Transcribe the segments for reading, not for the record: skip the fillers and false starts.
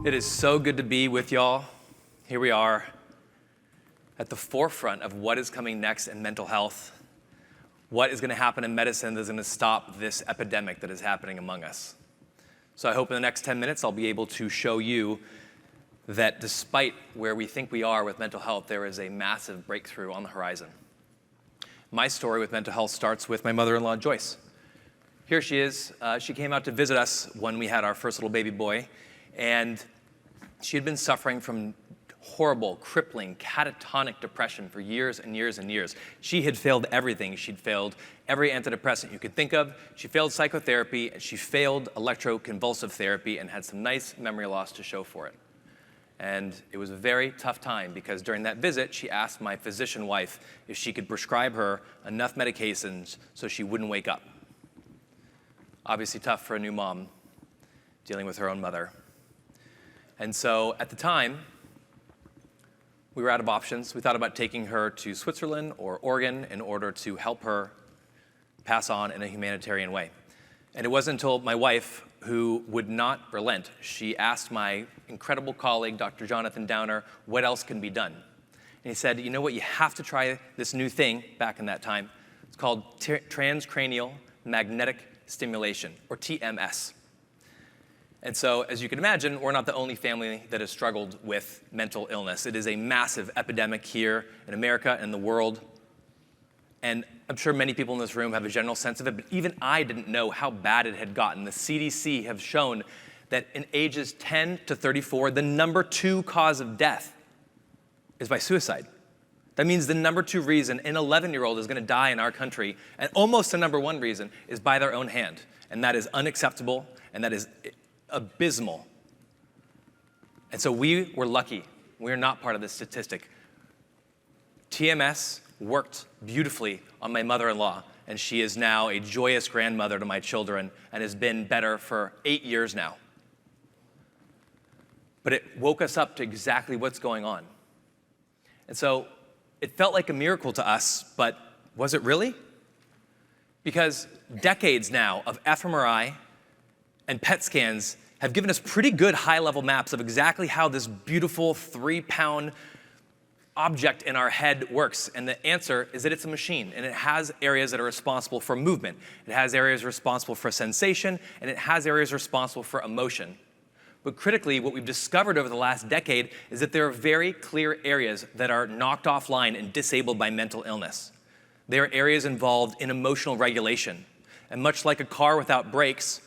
It is so good to be with y'all. Here we are at the forefront of what is coming next in mental health, what is going to happen in medicine that is going to stop this epidemic that is happening among us. So I hope in the next 10 minutes I'll be able to show you that despite where we think we are with mental health, there is a massive breakthrough on the horizon. My story with mental health starts with my mother-in-law, Joyce. Here she is. She came out to visit us when we had our first little baby boy, and she had been suffering from horrible, crippling, catatonic depression for years and years and years. She had failed everything. She'd failed every antidepressant you could think of. She failed psychotherapy, and she failed electroconvulsive therapy and had some nice memory loss to show for it. And it was a very tough time because during that visit, she asked my physician wife if she could prescribe her enough medications so she wouldn't wake up. Obviously tough for a new mom dealing with her own mother. And so at the time, we were out of options. We thought about taking her to Switzerland or Oregon in order to help her pass on in a humanitarian way. And it wasn't until my wife, who would not relent, she asked my incredible colleague, Dr. Jonathan Downer, what else can be done? And he said, you know what, you have to try this new thing back in that time. It's called transcranial magnetic stimulation, or TMS. And so, as you can imagine, we're not the only family that has struggled with mental illness. It is a massive epidemic here in America and the world. And I'm sure many people in this room have a general sense of it, but even I didn't know how bad it had gotten. The CDC have shown that in ages 10 to 34, the number 2 cause of death is by suicide. That means the number 2 reason an 11-year-old is going to die in our country, and almost the number 1 reason, is by their own hand. And that is unacceptable, and that is abysmal. And so we were lucky. We are not part of this statistic. TMS worked beautifully on my mother-in-law, and she is now a joyous grandmother to my children and has been better for 8 years now. But it woke us up to exactly what's going on. And so it felt like a miracle to us, but was it really? Because decades now of fMRI and PET scans have given us pretty good high-level maps of exactly how this beautiful 3-pound object in our head works. And the answer is that it's a machine, and it has areas that are responsible for movement. It has areas responsible for sensation, and it has areas responsible for emotion. But critically, what we've discovered over the last decade is that there are very clear areas that are knocked offline and disabled by mental illness. There are areas involved in emotional regulation. And much like a car without brakes,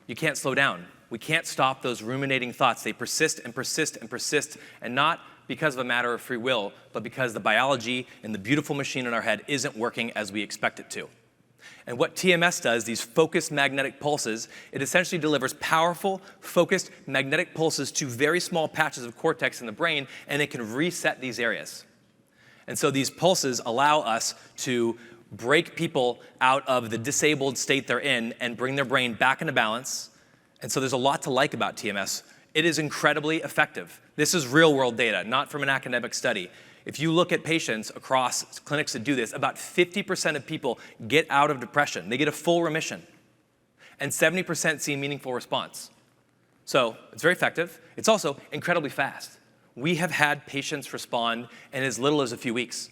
you can't slow down. We can't stop those ruminating thoughts. They persist and persist and persist, and not because of a matter of free will, but because the biology and the beautiful machine in our head isn't working as we expect it to. And what TMS does, these focused magnetic pulses, it essentially delivers powerful, focused magnetic pulses to very small patches of cortex in the brain, and it can reset these areas. And so these pulses allow us to break people out of the disabled state they're in and bring their brain back into balance. And so there's a lot to like about TMS. It is incredibly effective. This is real-world data, not from an academic study. If you look at patients across clinics that do this, about 50% of people get out of depression. They get a full remission. And 70% see a meaningful response. So it's very effective. It's also incredibly fast. We have had patients respond in as little as a few weeks.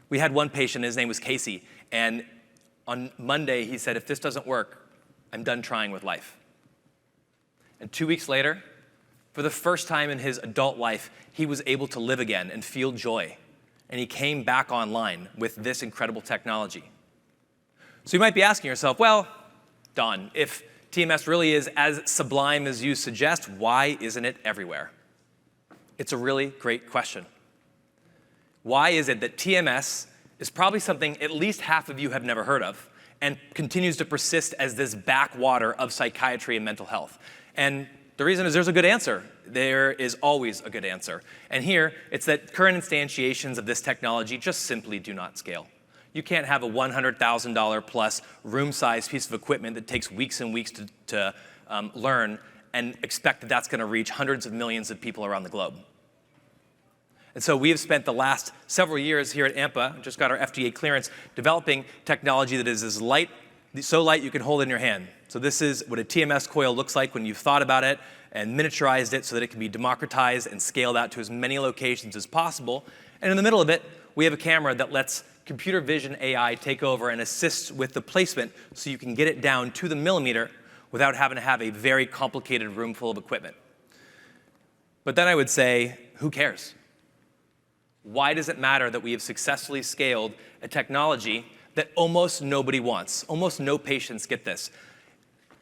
We had one patient, his name was Casey, and on Monday he said, if this doesn't work, I'm done trying with life. And 2 weeks later, for the first time in his adult life, he was able to live again and feel joy. And he came back online with this incredible technology. So you might be asking yourself, well, Don, if TMS really is as sublime as you suggest, why isn't it everywhere? It's a really great question. Why is it that TMS is probably something at least half of you have never heard of and continues to persist as this backwater of psychiatry and mental health? And the reason is there's a good answer. There is always a good answer. And here, it's that current instantiations of this technology just simply do not scale. You can't have a $100,000 plus room-sized piece of equipment that takes weeks and weeks to learn and expect that that's going to reach hundreds of millions of people around the globe. And so we have spent the last several years here at Ampa, just got our FDA clearance, developing technology that is as light So light you can hold it in your hand. So this is what a TMS coil looks like when you've thought about it and miniaturized it so that it can be democratized and scaled out to as many locations as possible. And in the middle of it, we have a camera that lets computer vision AI take over and assist with the placement so you can get it down to the millimeter without having to have a very complicated room full of equipment. But then I would say, who cares? Why does it matter that we have successfully scaled a technology that almost nobody wants? Almost no patients get this.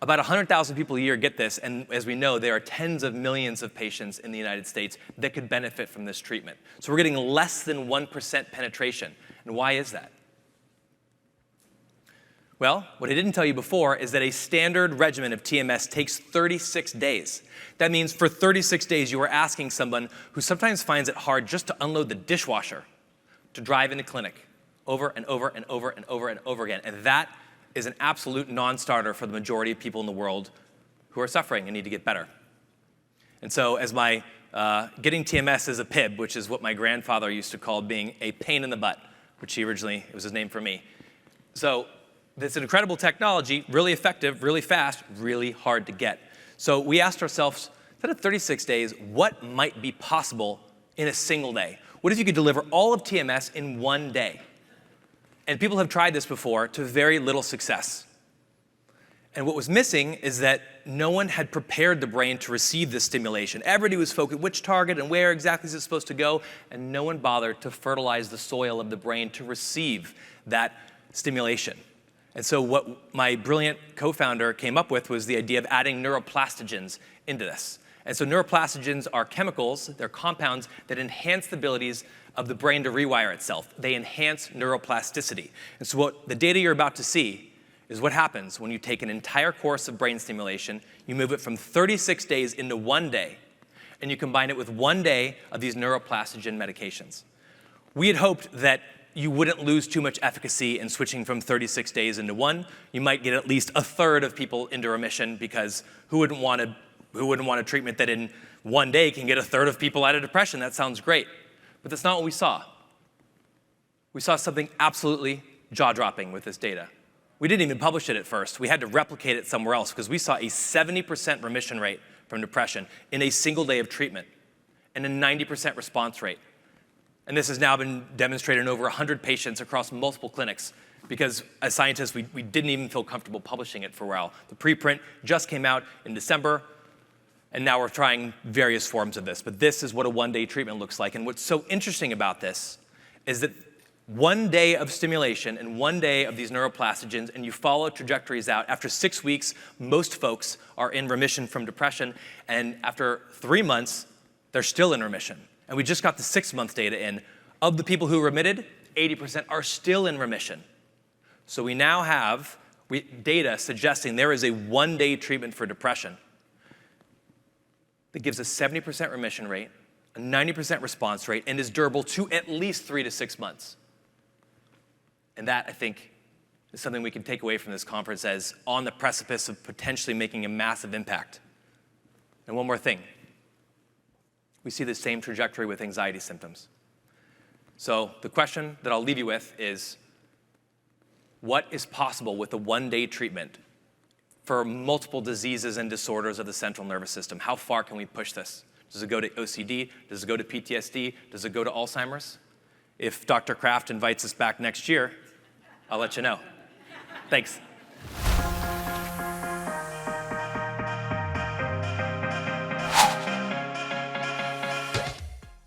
About 100,000 people a year get this, and as we know, there are tens of millions of patients in the United States that could benefit from this treatment. So we're getting less than 1% penetration. And why is that? Well, what I didn't tell you before is that a standard regimen of TMS takes 36 days. That means for 36 days, you are asking someone who sometimes finds it hard just to unload the dishwasher to drive into clinic over and over and over and over and over again. And that is an absolute non-starter for the majority of people in the world who are suffering and need to get better. And so as my getting TMS is a PIB, which is what my grandfather used to call being a pain in the butt, which he originally, it was his name for me. So it's an incredible technology, really effective, really fast, really hard to get. So we asked ourselves, instead of 36 days, what might be possible in a single day? What if you could deliver all of TMS in one day? And people have tried this before to very little success. And what was missing is that no one had prepared the brain to receive this stimulation. Everybody was focused which target and where exactly is it supposed to go, and no one bothered to fertilize the soil of the brain to receive that stimulation. And so what my brilliant co-founder came up with was the idea of adding neuroplastigens into this. And so neuroplastigens are chemicals, they're compounds that enhance the abilities of the brain to rewire itself. They enhance neuroplasticity. And so what the data you're about to see is what happens when you take an entire course of brain stimulation, you move it from 36 days into one day, and you combine it with 1 day of these neuroplastigen medications. We had hoped that you wouldn't lose too much efficacy in switching from 36 days into one. You might get at least a third of people into remission, because who wouldn't want a treatment that in 1 day can get a third of people out of depression? That sounds great. But that's not what we saw. We saw something absolutely jaw-dropping with this data. We didn't even publish it at first. We had to replicate it somewhere else because we saw a 70% remission rate from depression in a single day of treatment and a 90% response rate. And this has now been demonstrated in over 100 patients across multiple clinics because as scientists, we didn't even feel comfortable publishing it for a while. The preprint just came out in December, and now we're trying various forms of this. But this is what a one-day treatment looks like. And what's so interesting about this is that 1 day of stimulation and 1 day of these neuroplastigens, and you follow trajectories out. After 6 weeks, most folks are in remission from depression. And after 3 months, they're still in remission. And we just got the 6-month data in. Of the people who remitted, 80% are still in remission. So we now have data suggesting there is a 1-day treatment for depression that gives a 70% remission rate, a 90% response rate, and is durable to at least 3 to 6 months. And that, I think, is something we can take away from this conference as on the precipice of potentially making a massive impact. And one more thing. We see the same trajectory with anxiety symptoms. So the question that I'll leave you with is, what is possible with a 1-day treatment for multiple diseases and disorders of the central nervous system? How far can we push this? Does it go to OCD? Does it go to PTSD? Does it go to Alzheimer's? If Dr. Kraft invites us back next year, I'll let you know. Thanks.